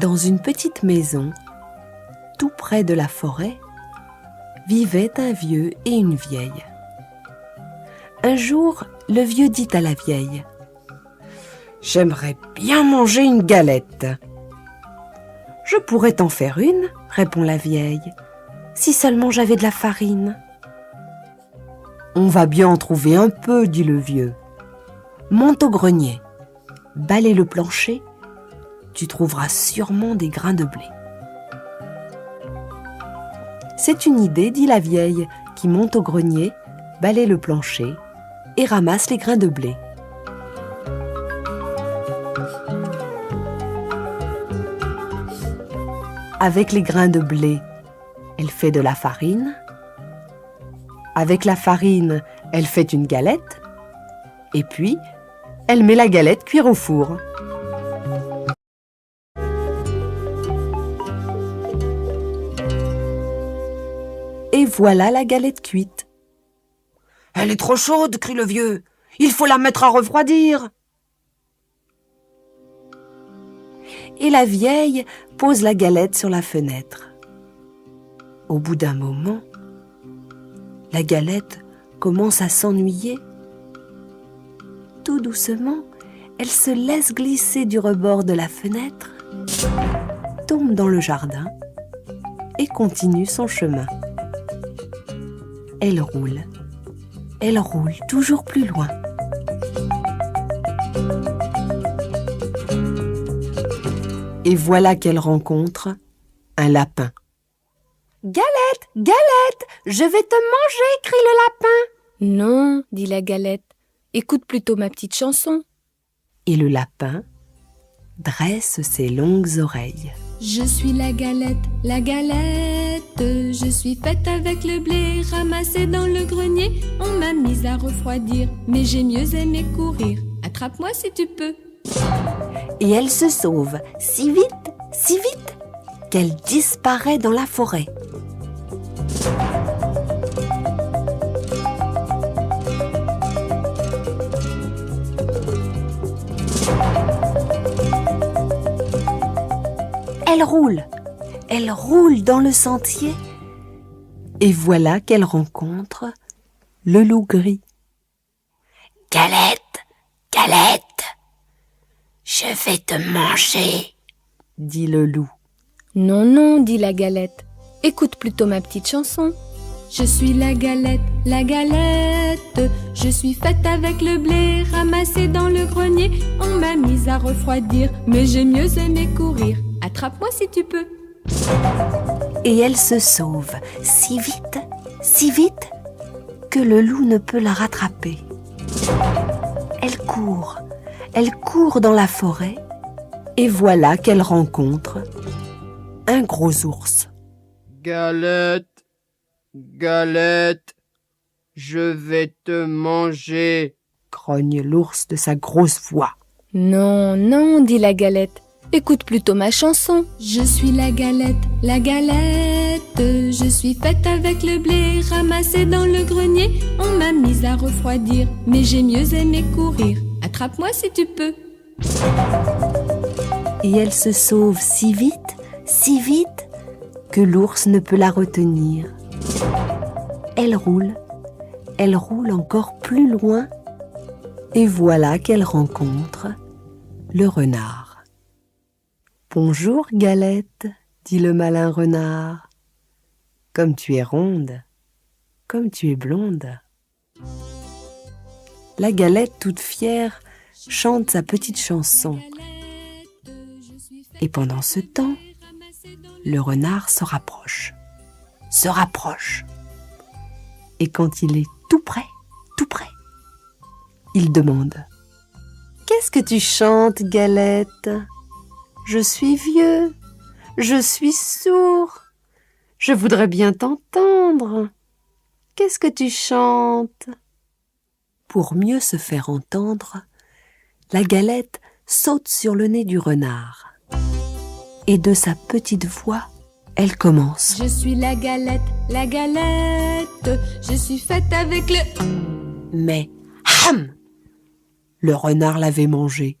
Dans une petite maison, tout près de la forêt, vivaient un vieux et une vieille. Un jour, le vieux dit à la vieille : « J'aimerais bien manger une galette. »« Je pourrais t'en faire une, » répond la vieille, « si seulement j'avais de la farine. »« On va bien en trouver un peu, » dit le vieux. « Monte au grenier, balaie le plancher, tu trouveras sûrement des grains de blé. » C'est une idée, dit la vieille, qui monte au grenier, balaie le plancher et ramasse les grains de blé. Avec les grains de blé, elle fait de la farine. Avec la farine, elle fait une galette. Et puis, elle met la galette cuire au four. Et voilà la galette cuite. « Elle est trop chaude !» crie le vieux. « Il faut la mettre à refroidir !» Et la vieille pose la galette sur la fenêtre. Au bout d'un moment, la galette commence à s'ennuyer. Tout doucement, elle se laisse glisser du rebord de la fenêtre, tombe dans le jardin et continue son chemin. Elle roule toujours plus loin. Et voilà qu'elle rencontre un lapin. « Galette, Galette, je vais te manger !» crie le lapin. « Non, » dit la galette, « écoute plutôt ma petite chanson. » Et le lapin dresse ses longues oreilles. Je suis la galette, je suis faite avec le blé ramassé dans le grenier. On m'a mise à refroidir, mais j'ai mieux aimé courir. Attrape-moi si tu peux. Et elle se sauve si vite, qu'elle disparaît dans la forêt. Elle roule dans le sentier et voilà qu'elle rencontre le loup gris. « Galette, Galette, je vais te manger !» dit le loup. « Non, dit la galette, écoute plutôt ma petite chanson. » Je suis la galette, je suis faite avec le blé ramassé dans le grenier. On m'a mise à refroidir, mais j'ai mieux aimé courir. Attrape-moi si tu peux. Et elle se sauve si vite, que le loup ne peut la rattraper. Elle court dans la forêt, et voilà qu'elle rencontre un gros ours. Galette, Galette, je vais te manger, grogne l'ours de sa grosse voix. Non, dit la galette, écoute plutôt ma chanson. Je suis la galette, je suis faite avec le blé ramassé dans le grenier. On m'a mise à refroidir, mais j'ai mieux aimé courir. Attrape-moi si tu peux. Et elle se sauve si vite, que l'ours ne peut la retenir. Elle roule encore plus loin, et voilà qu'elle rencontre le renard. « Bonjour, Galette, » dit le malin renard. « Comme tu es ronde, comme tu es blonde. » La Galette, toute fière, chante sa petite chanson. Et pendant ce temps, le renard se rapproche. Et quand il est tout près, il demande : « Qu'est-ce que tu chantes, Galette ? Je suis vieux, je suis sourd, je voudrais bien t'entendre. Qu'est-ce que tu chantes ? » Pour mieux se faire entendre, la Galette saute sur le nez du renard. Et de sa petite voix, elle commence. Je suis la galette, je suis faite avec le... Mais, ham ! Le renard l'avait mangé.